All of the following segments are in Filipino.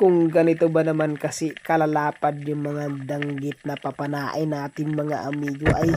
Kung ganito ba naman kasi kalalapad yung mga danggit na papanain natin mga amigo, ay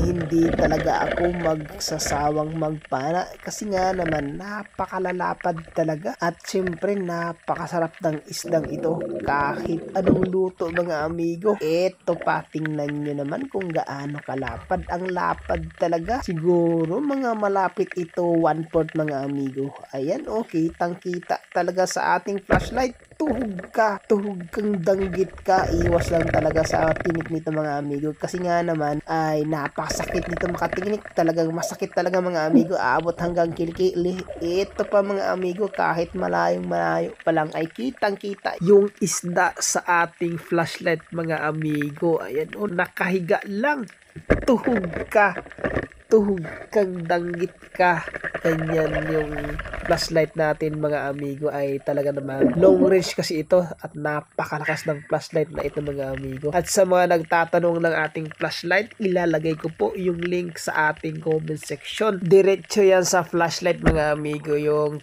hindi talaga ako magsasawang magpana kasi nga naman napakalalapad talaga at syempre napakasarap ng isdang ito kahit anong luto mga amigo. Eto pa, tingnan nyo naman kung gaano kalapad. Ang lapad talaga, siguro mga malapit ito 1/4 mga amigo. Ayan, okay, kitang-kita talaga sa ating flashlight. Tuhog kang danggit ka, iwas lang talaga sa tinik nito mga amigo kasi nga naman ay napakasakit nito makatinik, talagang masakit talaga mga amigo, aabot hanggang kilikili. Ito pa mga amigo, kahit malayo pa lang ay kitang kita yung isda sa ating flashlight mga amigo. Ayan o, nakahiga lang, tuhog kang danggit ka. Ganyan yung flashlight natin mga amigo, ay talaga naman long range kasi ito at napakalakas ng flashlight na ito mga amigo. At sa mga nagtatanong ng ating flashlight, ilalagay ko po yung link sa ating comment section. Diretso yan sa flashlight mga amigo, yung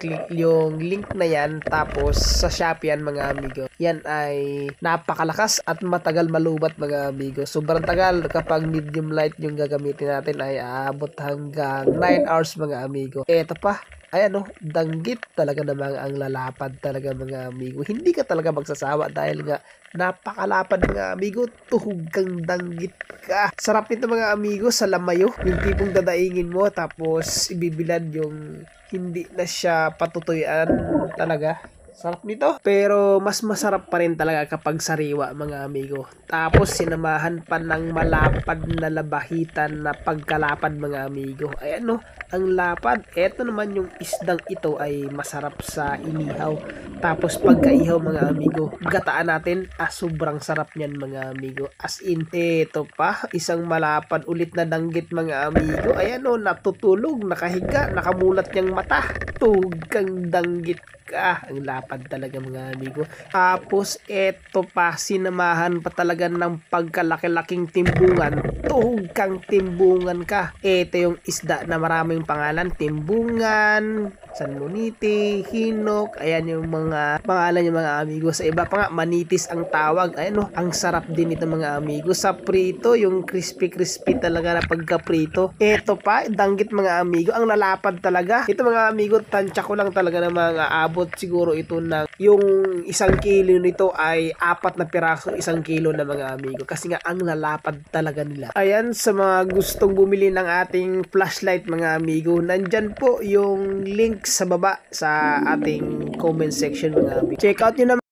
link na yan, tapos sa Shopee yan mga amigo. Yan ay napakalakas at matagal malubat mga amigo. Sobrang tagal kapag medium light yung gagamitin natin, ay aabot hanggang 9 hours mga amigo. Eto pa, ayan o, danggit talaga namang ang lalapad talaga mga amigo. Hindi ka talaga magsasawa dahil nga napakalapad mga amigo, tuhog kang danggit ka. Sarap nito mga amigo sa lamayo, yung tipong dadaingin mo tapos ibibilad yung hindi na siya patutuyan talaga. Sarap nito. Pero mas masarap pa rin talaga kapag sariwa mga amigo. Tapos sinamahan pa ng malapad na labahitan na pagkalapad mga amigo. Ayan no, ang lapad. Eto naman yung isdang ito ay masarap sa inihaw. Tapos pagkaihaw mga amigo, gataan natin, sobrang sarap niyan mga amigo. As in, eto pa, isang malapad ulit na danggit mga amigo. Ayan no, natutulog, nakahiga, nakamulat niyang mata. Tuhog kang danggit ka. Ang lapad talaga mga amigo. Tapos eto pa, sinamahan pa talaga ng pagkalaki-laking timbungan. Tuhog kang timbungan ka. Eto yung isda na maraming pangalan. Timbungan, sanmonite, hinok. Ayan yung mga pangalan yung mga amigo. Sa iba pa nga, manitis ang tawag. Ayan no, ang sarap din ito mga amigo. Sa prito, yung crispy talaga na pagka-prito. Eto pa, danggit mga amigo. Ang lalapad talaga. Ito mga amigo, tansya ko lang talaga na mga abot siguro ito ng yung 1 kilo nito ay 4 na piraso 1 kilo na mga amigo kasi nga ang lalapad talaga nila. Ayan, sa mga gustong bumili ng ating flashlight mga amigo, nandyan po yung link sa baba sa ating comment section mga amigo. Check out nyo naman